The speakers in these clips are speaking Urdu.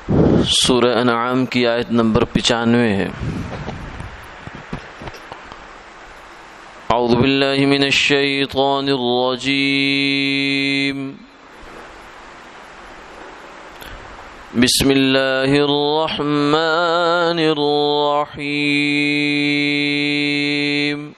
سورہ انعام کی آیت نمبر 95 ہے۔ اعوذ باللہ من الشیطان الرجیم، بسم اللہ الرحمن الرحیم۔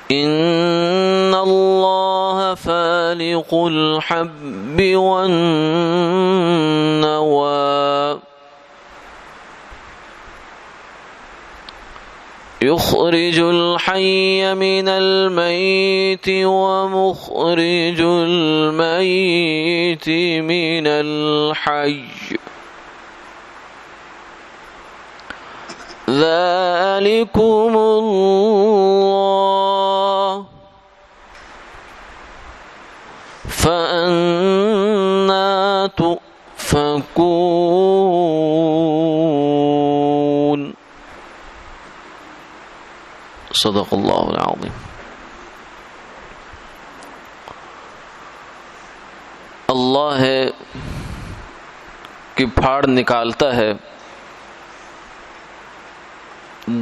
ان اللہ فالق الحب والنوى يخرج الحي من الميت ومخرج الميت من الحي ذلكم الله فأنا تؤفكون۔ صدق اللہ العظیم۔ اللہ ہے کہ پھاڑ نکالتا ہے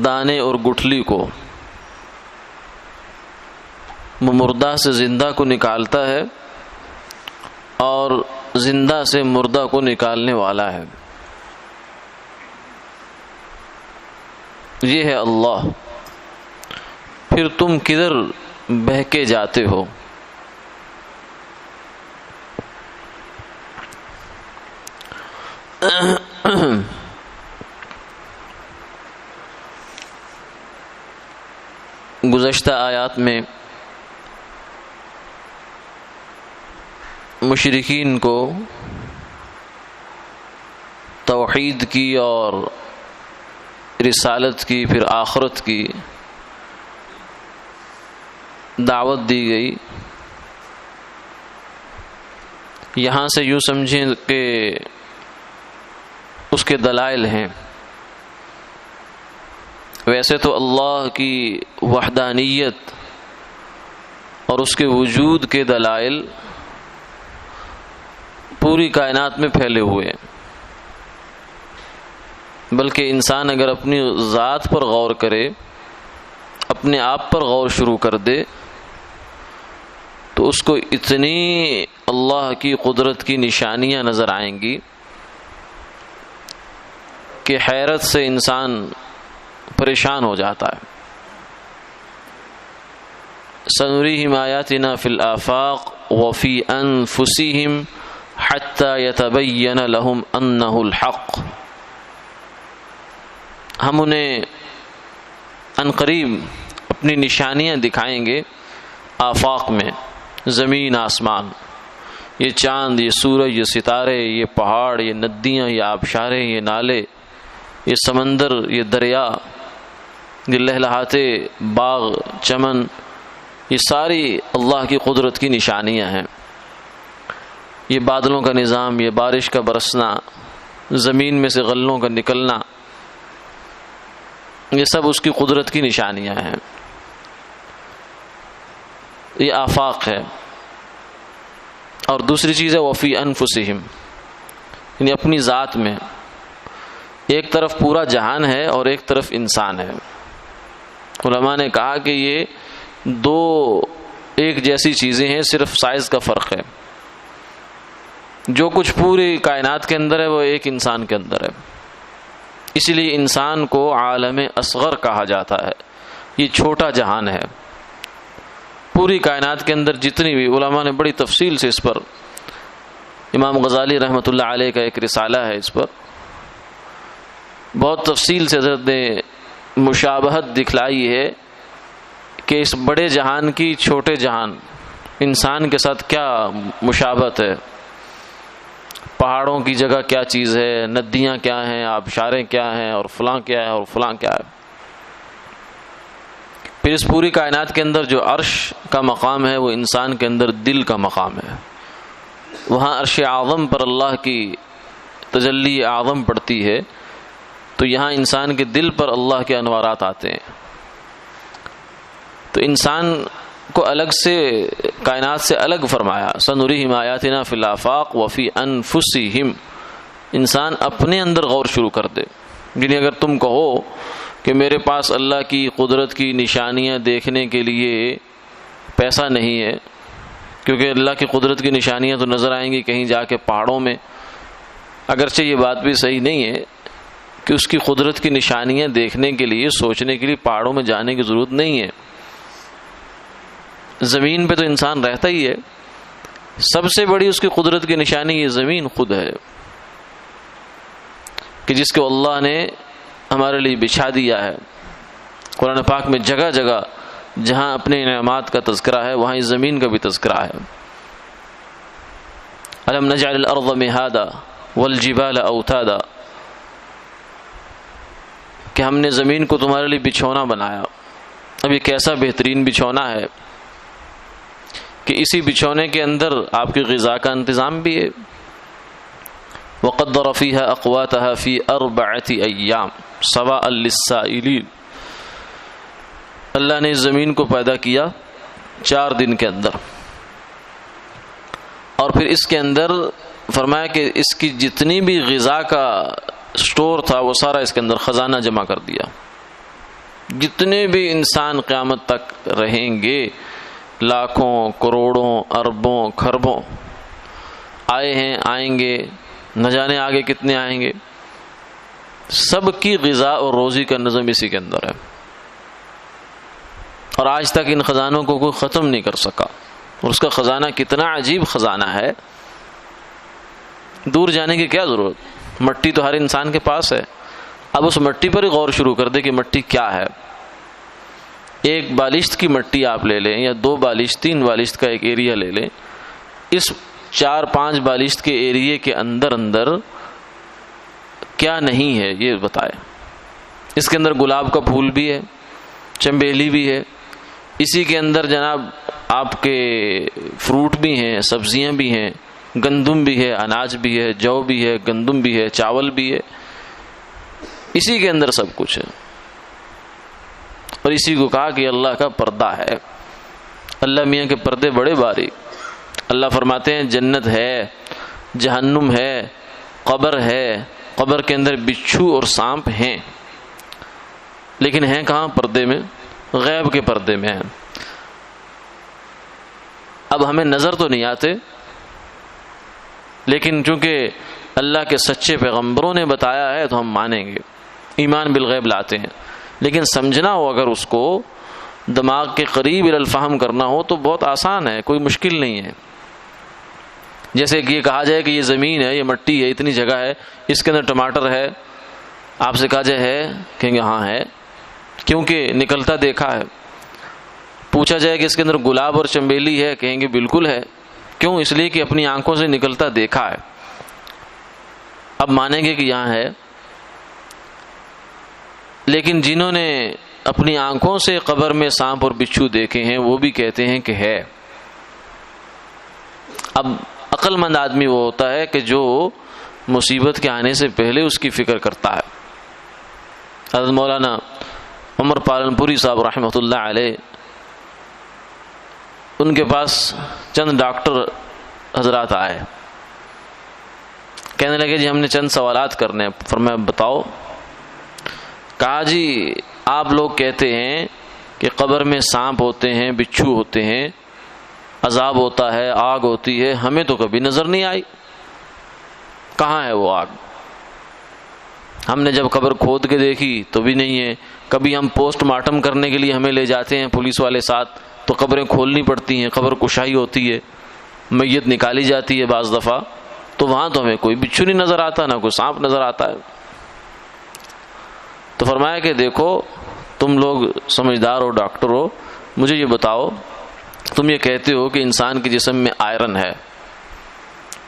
دانے اور گٹھلی کو، وہ مردہ سے زندہ کو نکالتا ہے اور زندہ سے مردہ کو نکالنے والا ہے۔ یہ ہے اللہ، پھر تم کدھر بہکے جاتے ہو؟ گزشتہ آیات میں مشرکین کو توحید کی اور رسالت کی، پھر آخرت کی دعوت دی گئی۔ یہاں سے یوں سمجھیں کہ اس کے دلائل ہیں۔ ویسے تو اللہ کی وحدانیت اور اس کے وجود کے دلائل پوری کائنات میں پھیلے ہوئے ہیں، بلکہ انسان اگر اپنی ذات پر غور کرے، اپنے آپ پر غور شروع کر دے، تو اس کو اتنی اللہ کی قدرت کی نشانیاں نظر آئیں گی کہ حیرت سے انسان پریشان ہو جاتا ہے۔ سنریہم آیاتنا فی الآفاق وفی انفسہم حتی یتبین لہم انہ الحق۔ ہم انہیں عنقریب اپنی نشانیاں دکھائیں گے آفاق میں، زمین آسمان، یہ چاند، یہ سورج، یہ ستارے، یہ پہاڑ، یہ ندیاں، یہ آبشاریں، یہ نالے، یہ سمندر، یہ دریا، یہ لہلہاتے باغ چمن، یہ ساری اللہ کی قدرت کی نشانیاں ہیں۔ یہ بادلوں کا نظام، یہ بارش کا برسنا، زمین میں سے غلوں کا نکلنا، یہ سب اس کی قدرت کی نشانیاں ہیں۔ یہ آفاق ہے۔ اور دوسری چیز ہے وفی انفسہم، یعنی اپنی ذات میں۔ ایک طرف پورا جہان ہے اور ایک طرف انسان ہے۔ علماء نے کہا کہ یہ دو ایک جیسی چیزیں ہیں، صرف سائز کا فرق ہے۔ جو کچھ پوری کائنات کے اندر ہے وہ ایک انسان کے اندر ہے، اسی لیے انسان کو عالم اصغر کہا جاتا ہے۔ یہ چھوٹا جہان ہے۔ پوری کائنات کے اندر جتنی بھی، علماء نے بڑی تفصیل سے اس پر، امام غزالی رحمۃ اللہ علیہ کا ایک رسالہ ہے، اس پر بہت تفصیل سے حضرت نے مشابہت دکھلائی ہے کہ اس بڑے جہان کی چھوٹے جہان انسان کے ساتھ کیا مشابہت ہے، پہاڑوں کی جگہ کیا چیز ہے، ندیاں کیا ہیں، آبشاریں کیا ہیں، اور فلاں کیا ہے اور فلاں کیا ہے۔ پھر اس پوری کائنات کے اندر جو عرش کا مقام ہے وہ انسان کے اندر دل کا مقام ہے۔ وہاں عرش اعظم پر اللہ کی تجلی اعظم پڑتی ہے، تو یہاں انسان کے دل پر اللہ کے انوارات آتے ہیں۔ تو انسان کو الگ سے کائنات سے الگ فرمایا، سنريهم آیاتنا فی الآفاق وفی انفسہم، انسان اپنے اندر غور شروع کر دے. یعنی اگر تم کہو کہ میرے پاس اللہ کی قدرت کی نشانیاں دیکھنے کے لیے پیسہ نہیں ہے، کیونکہ اللہ کی قدرت کی نشانیاں تو نظر آئیں گی کہیں جا کے پہاڑوں میں، اگرچہ یہ بات بھی صحیح نہیں ہے کہ اس کی قدرت کی نشانیاں دیکھنے کے لیے، سوچنے کے لیے پہاڑوں میں جانے کی ضرورت نہیں ہے، زمین پہ تو انسان رہتا ہی ہے. سب سے بڑی اس کی قدرت کی نشانی یہ زمین خود ہے کہ جس کو اللہ نے ہمارے لیے بچھا دیا ہے. قرآن پاک میں جگہ جگہ جہاں اپنے انعامات کا تذکرہ ہے وہاں اس زمین کا بھی تذکرہ ہے. الم نجعل الارض مہادا والجبال اوتادا، کہ ہم نے زمین کو تمہارے لیے بچھونا بنایا. اب یہ کیسا بہترین بچھونا ہے کہ اسی بچھونے کے اندر آپ کی غذا کا انتظام بھی ہے. وقدر فيها اقواتها في 4 ايام سواء للسائلين، اللہ نے اس زمین کو پیدا کیا 4 دن کے اندر، اور پھر اس کے اندر فرمایا کہ اس کی جتنی بھی غذا کا سٹور تھا وہ سارا اس کے اندر خزانہ جمع کر دیا. جتنے بھی انسان قیامت تک رہیں گے، لاکھوں کروڑوں اربوں کھربوں آئے ہیں، آئیں گے، نہ جانے آگے کتنے آئیں گے، سب کی غذا اور روزی کا نظم اسی کے اندر ہے. اور آج تک ان خزانوں کو کوئی ختم نہیں کر سکا. اور اس کا خزانہ کتنا عجیب خزانہ ہے، دور جانے کی کیا ضرورت، مٹی تو ہر انسان کے پاس ہے. اب اس مٹی پر ہی غور شروع کر دے کہ مٹی کیا ہے. ایک بالشت کی مٹی آپ لے لیں یا 2 بالشت 3 بالشت کا ایک ایریا لے لیں، اس 4-5 بالشت کے ایریے کے اندر کیا نہیں ہے یہ بتائے. اس کے اندر گلاب کا پھول بھی ہے، چنبیلی بھی ہے، اسی کے اندر جناب آپ کے فروٹ بھی ہیں، سبزیاں بھی ہیں، گندم بھی ہے، اناج بھی ہے، جو بھی ہے، گندم بھی ہے، چاول بھی ہے، اسی کے اندر سب کچھ ہے. اور اسی کو کہا کہ اللہ کا پردہ ہے. اللہ میاں کے پردے بڑے باریک. اللہ فرماتے ہیں جنت ہے، جہنم ہے، قبر ہے، قبر کے اندر بچھو اور سانپ ہیں، لیکن ہیں کہاں؟ پردے میں، غیب کے پردے میں ہیں. اب ہمیں نظر تو نہیں آتے، لیکن چونکہ اللہ کے سچے پیغمبروں نے بتایا ہے تو ہم مانیں گے، ایمان بالغیب لاتے ہیں. لیکن سمجھنا ہو اگر اس کو دماغ کے قریب الفہم کرنا ہو تو بہت آسان ہے، کوئی مشکل نہیں ہے. جیسے کہ یہ کہا جائے کہ یہ زمین ہے، یہ مٹی ہے، اتنی جگہ ہے، اس کے اندر ٹماٹر ہے، آپ سے کہا جائے ہے، کہیں گے ہاں ہے، کیونکہ نکلتا دیکھا ہے. پوچھا جائے کہ اس کے اندر گلاب اور چنبیلی ہے، کہیں گے بالکل ہے. کیوں؟ اس لیے کہ اپنی آنکھوں سے نکلتا دیکھا ہے. اب مانیں گے کہ یہاں ہے. لیکن جنہوں نے اپنی آنکھوں سے قبر میں سانپ اور بچھو دیکھے ہیں وہ بھی کہتے ہیں کہ ہے. اب عقل مند آدمی وہ ہوتا ہے کہ جو مصیبت کے آنے سے پہلے اس کی فکر کرتا ہے. حضرت مولانا عمر پالنپوری صاحب رحمۃ اللہ علیہ، ان کے پاس چند ڈاکٹر حضرات آئے، کہنے لگے جی ہم نے چند سوالات کرنے ہیں. فرمایا بتاؤ. کہا جی آپ لوگ کہتے ہیں کہ قبر میں سانپ ہوتے ہیں، بچھو ہوتے ہیں، عذاب ہوتا ہے، آگ ہوتی ہے، ہمیں تو کبھی نظر نہیں آئی. کہاں ہے وہ آگ؟ ہم نے جب قبر کھود کے دیکھی تو بھی نہیں ہے. کبھی ہم پوسٹ مارٹم کرنے کے لیے ہمیں لے جاتے ہیں پولیس والے ساتھ تو قبریں کھولنی پڑتی ہیں، قبر کشائی ہوتی ہے، میت نکالی جاتی ہے بعض دفعہ، تو وہاں تو ہمیں کوئی بچھو نہیں نظر آتا، نہ کوئی سانپ نظر آتا ہے. تو فرمایا کہ دیکھو تم لوگ سمجھدار ہو، ڈاکٹر ہو، مجھے یہ بتاؤ، تم یہ کہتے ہو کہ انسان کے جسم میں آئرن ہے،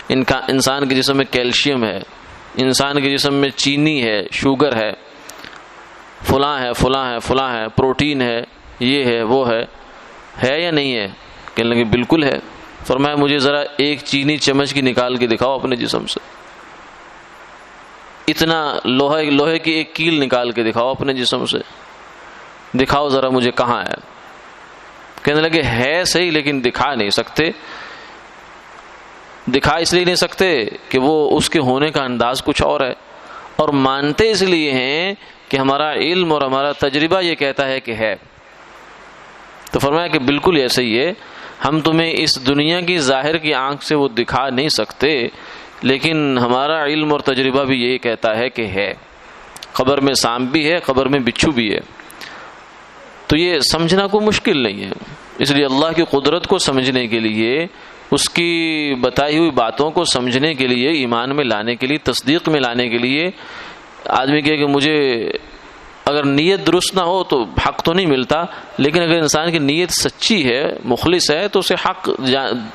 انسان کے جسم میں کیلشیم ہے، انسان کے جسم میں چینی ہے، شوگر ہے، فلاں ہے فلاں ہے فلاں ہے، پروٹین ہے، یہ ہے وہ ہے یا نہیں ہے؟ کہنے لگے بالکل ہے. فرمایا مجھے ذرا ایک چینی چمچ کی نکال کے دکھاؤ اپنے جسم سے. اتنا لوہے کی ایک کیل نکال کے دکھاؤ اپنے جسم سے، دکھاؤ ذرا مجھے کہاں ہے. کہنے لگے ہے صحیح لیکن دکھا نہیں سکتے. دکھا اس لیے نہیں سکتے کہ وہ اس کے ہونے کا انداز کچھ اور ہے، اور مانتے اس لیے ہیں کہ ہمارا علم اور ہمارا تجربہ یہ کہتا ہے کہ ہے. تو فرمایا کہ بالکل ایسا ہی ہے، ہم تمہیں اس دنیا کی ظاہر کی آنکھ سے وہ دکھا نہیں سکتے، لیکن ہمارا علم اور تجربہ بھی یہی کہتا ہے کہ ہے. قبر میں سانپ بھی ہے، قبر میں بچھو بھی ہے. تو یہ سمجھنا کوئی مشکل نہیں ہے. اس لیے اللہ کی قدرت کو سمجھنے کے لیے، اس کی بتائی ہوئی باتوں کو سمجھنے کے لیے، ایمان میں لانے کے لیے، تصدیق میں لانے کے لیے آدمی کہے کہ مجھے اگر نیت درست نہ ہو تو حق تو نہیں ملتا، لیکن اگر انسان کی نیت سچی ہے، مخلص ہے، تو اسے حق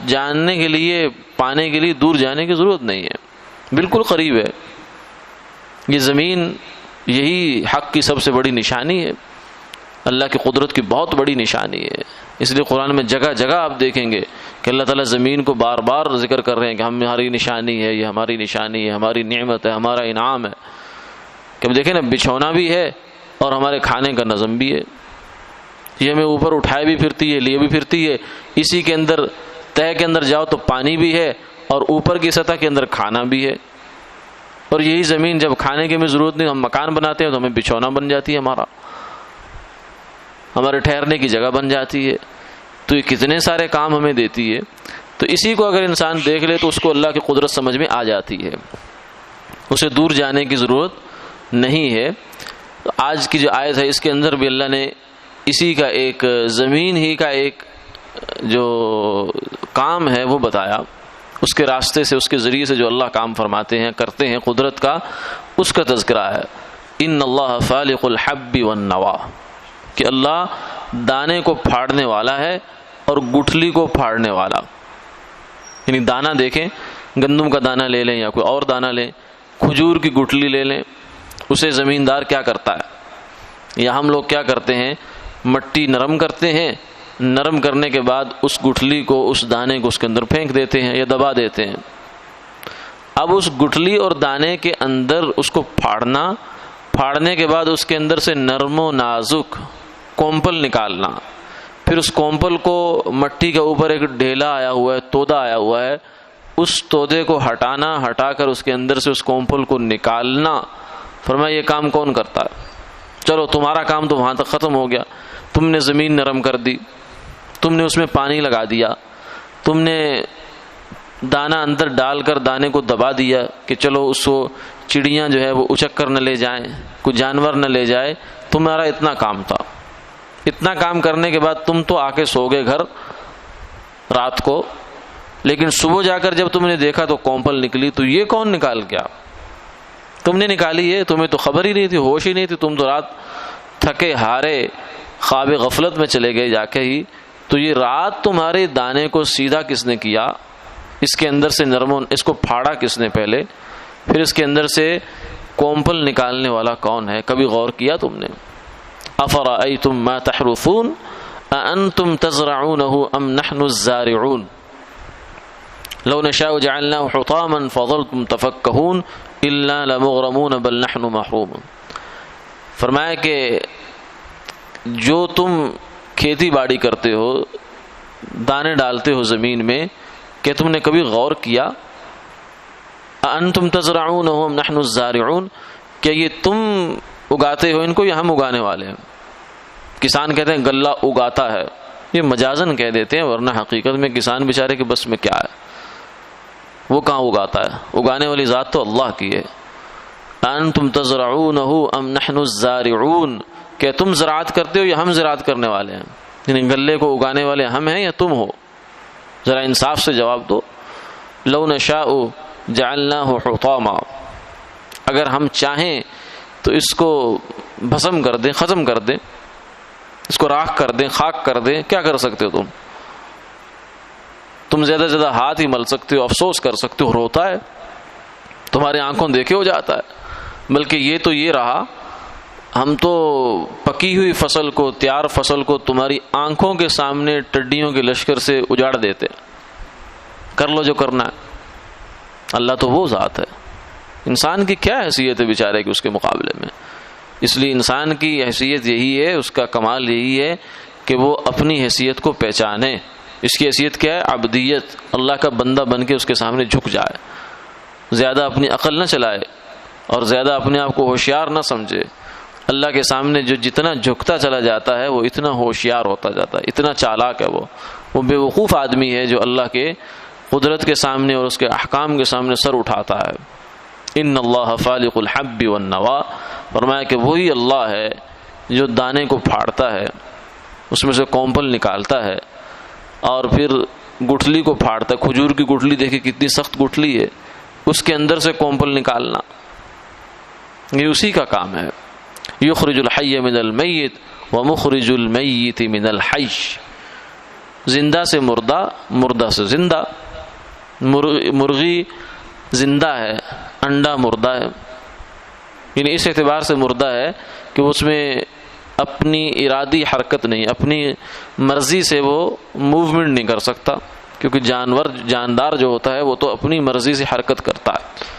جاننے کے لیے، پانے کے لیے دور جانے کی ضرورت نہیں ہے، بالکل قریب ہے. یہ زمین یہی حق کی سب سے بڑی نشانی ہے، اللہ کی قدرت کی بہت بڑی نشانی ہے. اس لیے قرآن میں جگہ جگہ آپ دیکھیں گے کہ اللہ تعالیٰ زمین کو بار بار ذکر کر رہے ہیں کہ ہماری نشانی ہے، یہ ہماری نشانی ہے، ہماری نعمت ہے، ہمارا انعام ہے. کہ اب دیکھیں نا، بچھونا بھی ہے اور ہمارے کھانے کا نظم بھی ہے. یہ ہمیں اوپر اٹھائے بھی پھرتی ہے، لیے بھی پھرتی ہے. اسی کے اندر تہہ کے اندر جاؤ تو پانی بھی ہے، اور اوپر کی سطح کے اندر کھانا بھی ہے. اور یہی زمین جب کھانے کی ہمیں ضرورت نہیں، ہم مکان بناتے ہیں تو ہمیں بچھونا بن جاتی ہے، ہمارے ٹھہرنے کی جگہ بن جاتی ہے. تو یہ کتنے سارے کام ہمیں دیتی ہے. تو اسی کو اگر انسان دیکھ لے تو اس کو اللہ کی قدرت سمجھ میں آ جاتی ہے، اسے دور جانے کی ضرورت نہیں ہے. آج کی جو آیت ہے اس کے اندر بھی اللہ نے اسی کا ایک زمین ہی کا ایک جو کام ہے وہ بتایا. اس کے راستے سے، اس کے ذریعے سے جو اللہ کام فرماتے ہیں، کرتے ہیں قدرت کا، اس کا تذکرہ ہے. ان اللہ فالق الحب والنوا، کہ اللہ دانے کو پھاڑنے والا ہے اور گٹھلی کو پھاڑنے والا. یعنی دانہ دیکھیں، گندم کا دانہ لے لیں یا کوئی اور دانہ لیں، کھجور کی گٹھلی لے لیں، اسے زمیندار کیا کرتا ہے، یا ہم لوگ کیا کرتے ہیں، مٹی نرم کرتے ہیں، نرم کرنے کے بعد اس گٹھلی کو، اس دانے کو اس کے اندر پھینک دیتے ہیں یا دبا دیتے ہیں. اب اس گٹھلی اور دانے کے اندر اس کو پھاڑنے کے بعد اس کے اندر سے نرم و نازک کومپل نکالنا، پھر اس کومپل کو مٹی کے اوپر ایک ڈھیلا آیا ہوا ہے، تودا آیا ہوا ہے، اس تودے کو ہٹا کر اس کے اندر سے اس کومپل کو نکالنا. فرمایا یہ کام کون کرتا ہے؟ چلو تمہارا کام تو وہاں تک ختم ہو گیا، تم نے زمین نرم کر دی، تم نے اس میں پانی لگا دیا، تم نے دانہ اندر ڈال کر دانے کو دبا دیا کہ چلو اس کو چڑیاں جو ہے وہ اچک کر نہ لے جائیں، کوئی جانور نہ لے جائے. تمہارا اتنا کام تھا. اتنا کام کرنے کے بعد تم تو آ کے سو گئے گھر رات کو، لیکن صبح جا کر جب تم نے دیکھا تو کومپل نکلی. تو یہ کون نکال گیا؟ تم نے نکالی ہے، تمہیں تو خبر ہی نہیں تھی، ہوش ہی نہیں تھی، تم تو رات تھکے ہارے خواب غفلت میں چلے گئے جا کے ہی. تو یہ رات تمہارے دانے کو سیدھا کس نے کیا؟ اس کے اندر سے اس کو پھاڑا کس نے پہلے؟ پھر اس کے اندر سے کومپل نکالنے والا کون ہے؟ کبھی غور کیا تم نے؟ افرأیتم ما تحرثون اانتم تزرعونه ام نحن الزارعون لو نشاء جعلناه حطاما فظلتم تفکهون الا لمغرمون بل نحن محرومون. فرمایا کہ جو تم کھیتی باڑی کرتے ہو، دانے ڈالتے ہو زمین میں، کہ تم نے کبھی غور کیا انتم تزرعونه ام نحن الزارعون، کہ یہ تم اگاتے ہو ان کو یا ہم اگانے والے ہیں؟ کسان کہتے ہیں غلہ اگاتا ہے، یہ مجازن کہہ دیتے ہیں، ورنہ حقیقت میں کسان بیچارے کے بس میں کیا ہے، وہ کہاں اگاتا ہے؟ اگانے والی ذات تو اللہ کی ہے. انتم تزرعونه ام نحن الزارعون، کہ تم زراعت کرتے ہو یا ہم زراعت کرنے والے ہیں؟ یعنی غلے کو اگانے والے ہم ہیں یا تم ہو؟ ذرا انصاف سے جواب دو. لو نشاء جعلناه حطاما، اگر ہم چاہیں تو اس کو بھسم کر دیں، ختم کر دیں، اس کو راکھ کر دیں، خاک کر دیں. کیا کر سکتے ہو تم زیادہ سے زیادہ ہاتھ ہی مل سکتے ہو، افسوس کر سکتے ہو، روتا ہے، تمہاری آنکھوں دیکھے ہو جاتا ہے. بلکہ یہ رہا، ہم تو پکی ہوئی فصل کو، تیار فصل کو تمہاری آنکھوں کے سامنے ٹڈیوں کے لشکر سے اجاڑ دیتے. کر لو جو کرنا ہے. اللہ تو وہ ذات ہے، انسان کی کیا حیثیت ہے بیچارے کی اس کے مقابلے میں. اس لیے انسان کی حیثیت یہی ہے، اس کا کمال یہی ہے کہ وہ اپنی حیثیت کو پہچانے. اس کی حیثیت کیا ہے؟ عبدیت. اللہ کا بندہ بن کے اس کے سامنے جھک جائے، زیادہ اپنی عقل نہ چلائے اور زیادہ اپنے آپ کو ہوشیار نہ سمجھے. اللہ کے سامنے جو جتنا جھکتا چلا جاتا ہے وہ اتنا ہوشیار ہوتا جاتا ہے، اتنا چالاک ہے. وہ بے وقوف آدمی ہے جو اللہ کے قدرت کے سامنے اور اس کے احکام کے سامنے سر اٹھاتا ہے. ان اللہ فالق الحب والنوا، فرمایا کہ وہی اللہ ہے جو دانے کو پھاڑتا ہے، اس میں سے کونپل نکالتا ہے اور پھر گٹھلی کو پھاڑتا ہے. کھجور کی گٹھلی دیکھیں کتنی سخت گٹھلی ہے، اس کے اندر سے کونپل نکالنا یہ اسی کا کام ہے. یخرج الحی من المیت ومخرج المیت من الحی، زندہ سے مردہ، مردہ سے زندہ. مرغی زندہ ہے، انڈا مردہ ہے. یعنی اس اعتبار سے مردہ ہے کہ اس میں اپنی ارادی حرکت نہیں، اپنی مرضی سے وہ موومنٹ نہیں کر سکتا، کیونکہ جاندار جو ہوتا ہے وہ تو اپنی مرضی سے حرکت کرتا ہے.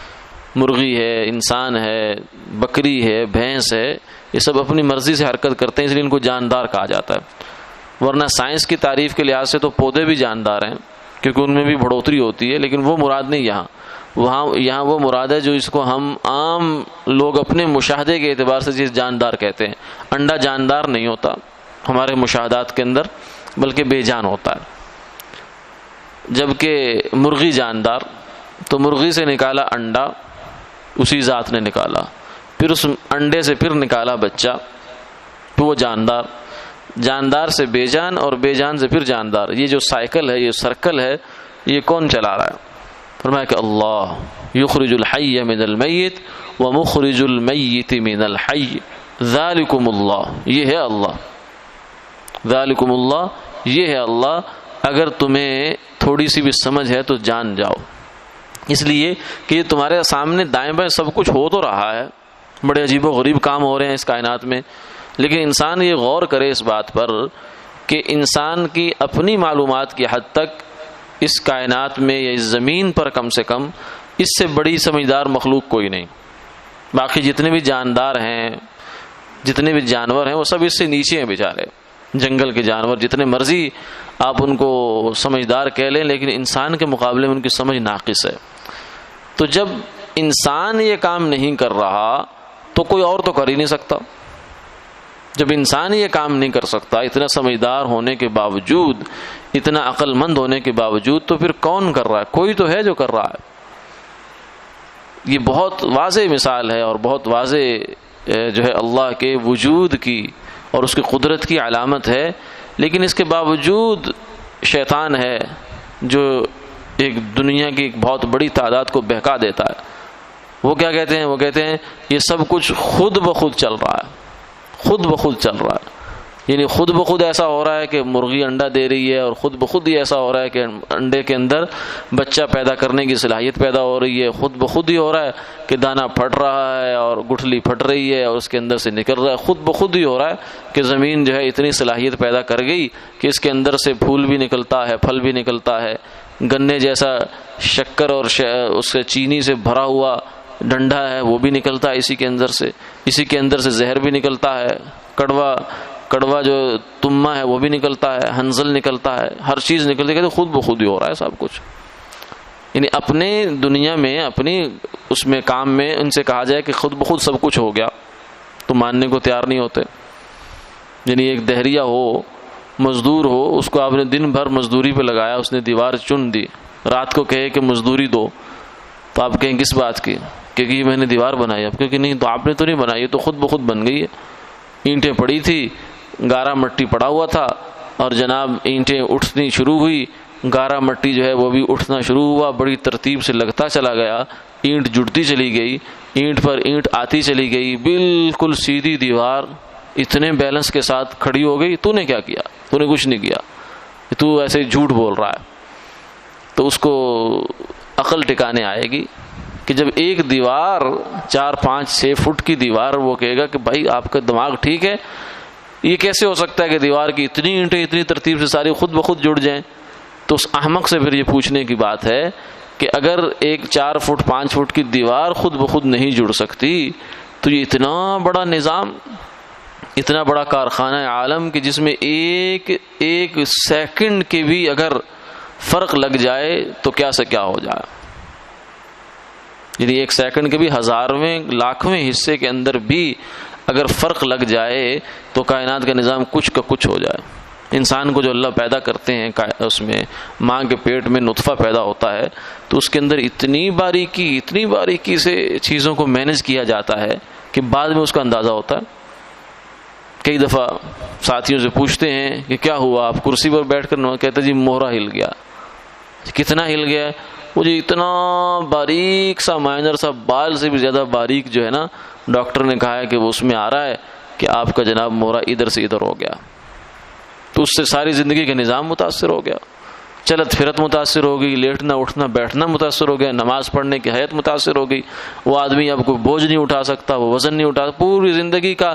مرغی ہے، انسان ہے، بکری ہے، بھینس ہے، یہ سب اپنی مرضی سے حرکت کرتے ہیں، اس لیے ان کو جاندار کہا جاتا ہے. ورنہ سائنس کی تعریف کے لحاظ سے تو پودے بھی جاندار ہیں کیونکہ ان میں بھی بڑھوتری ہوتی ہے، لیکن وہ مراد نہیں یہاں وہ مراد ہے جو اس کو ہم عام لوگ اپنے مشاہدے کے اعتبار سے چیز جاندار کہتے ہیں. انڈا جاندار نہیں ہوتا ہمارے مشاہدات کے اندر، بلکہ بے جان ہوتا ہے. جبکہ مرغی جاندار، تو مرغی سے نکالا انڈا اسی ذات نے نکالا، پھر اس انڈے سے پھر نکالا بچہ، تو وہ جاندار. جاندار سے بے جان اور بے جان سے پھر جاندار. یہ جو سائیکل ہے، یہ سرکل ہے، یہ کون چلا رہا ہے؟ فرمایا کہ اللہ یخرج الحی من المیت ومخرج المیت من الحی ذالکم اللہ. یہ ہے اللہ، ذالکم اللہ، یہ ہے اللہ. اگر تمہیں تھوڑی سی بھی سمجھ ہے تو جان جاؤ، اس لیے کہ یہ تمہارے سامنے دائیں بائیں سب کچھ ہو تو رہا ہے، بڑے عجیب و غریب کام ہو رہے ہیں اس کائنات میں، لیکن انسان یہ غور کرے اس بات پر کہ انسان کی اپنی معلومات کی حد تک اس کائنات میں یا اس زمین پر کم سے کم اس سے بڑی سمجھدار مخلوق کوئی نہیں. باقی جتنے بھی جاندار ہیں، جتنے بھی جانور ہیں، وہ سب اس سے نیچے ہیں بیچارے. جنگل کے جانور جتنے مرضی آپ ان کو سمجھدار کہہ لیں، لیکن انسان کے مقابلے میں ان کی سمجھ ناقص ہے. تو جب انسان یہ کام نہیں کر رہا تو کوئی اور تو کر ہی نہیں سکتا. جب انسان یہ کام نہیں کر سکتا اتنا سمجھدار ہونے کے باوجود، اتنا عقل مند ہونے کے باوجود، تو پھر کون کر رہا ہے؟ کوئی تو ہے جو کر رہا ہے. یہ بہت واضح مثال ہے اور بہت واضح جو ہے اللہ کے وجود کی اور اس کی قدرت کی علامت ہے. لیکن اس کے باوجود شیطان ہے جو ایک دنیا کی ایک بہت بڑی تعداد کو بہکا دیتا ہے. وہ کیا کہتے ہیں؟ وہ کہتے ہیں یہ سب کچھ خود بخود چل رہا ہے، خود بخود چل رہا ہے. یعنی خود بخود ایسا ہو رہا ہے کہ مرغی انڈا دے رہی ہے، اور خود بخود ہی ایسا ہو رہا ہے کہ انڈے کے اندر بچہ پیدا کرنے کی صلاحیت پیدا ہو رہی ہے. خود بخود ہی ہو رہا ہے کہ دانہ پھٹ رہا ہے اور گٹھلی پھٹ رہی ہے اور اس کے اندر سے نکل رہا ہے. خود بخود ہی ہو رہا ہے کہ زمین جو ہے اتنی صلاحیت پیدا کر گئی کہ اس کے اندر سے پھول بھی نکلتا ہے، پھل بھی نکلتا ہے. گنے جیسا شکر اور اس سے چینی سے بھرا ہوا ڈنڈا ہے وہ بھی نکلتا ہے اسی کے اندر سے. اسی کے اندر سے زہر بھی نکلتا ہے، کڑوا جو تما ہے وہ بھی نکلتا ہے، ہنزل نکلتا ہے، ہر چیز نکلتی ہے. خود بخود ہی ہو رہا ہے سب کچھ. یعنی اپنے دنیا میں، اپنی اس میں کام میں ان سے کہا جائے کہ خود بخود سب کچھ ہو گیا تو ماننے کو تیار نہیں ہوتے. یعنی ایک دہریہ ہو، مزدور ہو، اس کو آپ نے دن بھر مزدوری پہ لگایا، اس نے دیوار چن دی، رات کو کہے کہ مزدوری دو، تو آپ کہیں کس بات کی؟ کہ میں نے دیوار بنائی. اب کیونکہ نہیں، تو آپ نے تو نہیں بنائی، یہ تو خود بخود بن گئی ہے. اینٹیں پڑی تھی، گارا مٹی پڑا ہوا تھا، اور جناب اینٹیں اٹھنی شروع ہوئی، گارا مٹی جو ہے وہ بھی اٹھنا شروع ہوا، بڑی ترتیب سے لگتا چلا گیا، اینٹ جڑتی چلی گئی، اینٹ پر اینٹ آتی چلی گئی، بالکل سیدھی دیوار اتنے بیلنس کے ساتھ کھڑی ہو گئی. تو نے کیا کیا؟ تو نے کچھ نہیں کیا، تو ایسے جھوٹ بول رہا ہے. تو اس کو عقل ٹکانے آئے گی کہ جب ایک دیوار 4, 5, 6 فٹ کی دیوار، وہ کہے گا کہ بھائی آپ کا دماغ ٹھیک ہے؟ یہ کیسے ہو سکتا ہے کہ دیوار کی اتنی اینٹیں اتنی ترتیب سے ساری خود بخود جڑ جائیں؟ تو اس احمق سے پھر یہ پوچھنے کی بات ہے کہ اگر ایک 4 فٹ 5 فٹ کی دیوار خود بخود نہیں جڑ سکتی تو یہ اتنا بڑا نظام اتنا بڑا کارخانہ عالم کہ جس میں ایک سیکنڈ کے بھی اگر فرق لگ جائے تو کیا سے کیا ہو جائے، یعنی ایک سیکنڈ کے بھی ہزارویں لاکھویں حصے کے اندر بھی اگر فرق لگ جائے تو کائنات کا نظام کچھ کا کچھ ہو جائے۔ انسان کو جو اللہ پیدا کرتے ہیں، اس میں ماں کے پیٹ میں نطفہ پیدا ہوتا ہے تو اس کے اندر اتنی باریکی سے چیزوں کو مینج کیا جاتا ہے کہ بعد میں اس کا اندازہ ہوتا ہے۔ کئی دفعہ ساتھیوں سے پوچھتے ہیں کہ کیا ہوا، آپ کرسی پر بیٹھ کر کہتے جی موہرا ہل گیا۔ کتنا ہل گیا؟ وہ جو اتنا باریک سا مائنر سا بال سے بھی زیادہ باریک جو ہے نا، ڈاکٹر نے کہا ہے کہ وہ اس میں آ رہا ہے کہ آپ کا جناب موہرا ادھر سے ادھر ہو گیا، تو اس سے ساری زندگی کا نظام متاثر ہو گیا، چلت پھرت متاثر ہو گئی، لیٹنا اٹھنا بیٹھنا متاثر ہو گیا، نماز پڑھنے کی حیت متاثر ہو گئی، وہ آدمی اب کوئی بوجھ نہیں اٹھا سکتا، وہ وزن نہیں اٹھا، پوری زندگی کا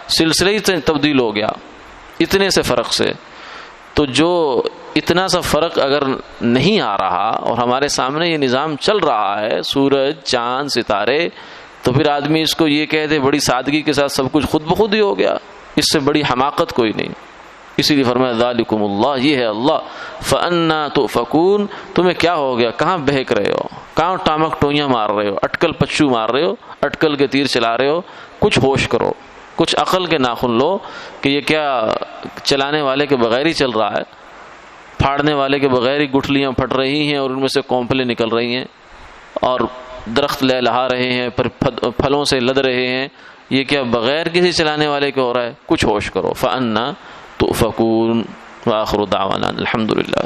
سلسلہ ہی تبدیل ہو گیا اتنے سے فرق سے۔ تو جو اتنا سا فرق اگر نہیں آ رہا اور ہمارے سامنے یہ نظام چل رہا ہے، سورج چاند ستارے، تو پھر آدمی اس کو یہ کہہ دے بڑی سادگی کے ساتھ سب کچھ خود بخود ہی ہو گیا، اس سے بڑی حماقت کوئی نہیں۔ اسی لیے فرمایا ذالکم اللہ، یہ ہے اللہ، فانا تؤفکون، تمہیں کیا ہو گیا، کہاں بہک رہے ہو، کہاں ٹامک ٹوئیاں مار رہے ہو، اٹکل پچو مار رہے ہو، اٹکل کے تیر چلا رہے ہو، کچھ ہوش کرو، کچھ عقل کے ناخن لو کہ یہ کیا چلانے والے کے بغیر ہی چل رہا ہے، پھاڑنے والے کے بغیر ہی گٹھلیاں پھٹ رہی ہیں اور ان میں سے کونپلیں نکل رہی ہیں اور درخت لہلہا رہے ہیں، پھلوں سے لد رہے ہیں، یہ کیا بغیر کسی چلانے والے کے ہو رہا ہے، کچھ ہوش کرو۔ فَأَنَّا تُؤْفَكُونَ وآخر دعوانا الحمد للہ۔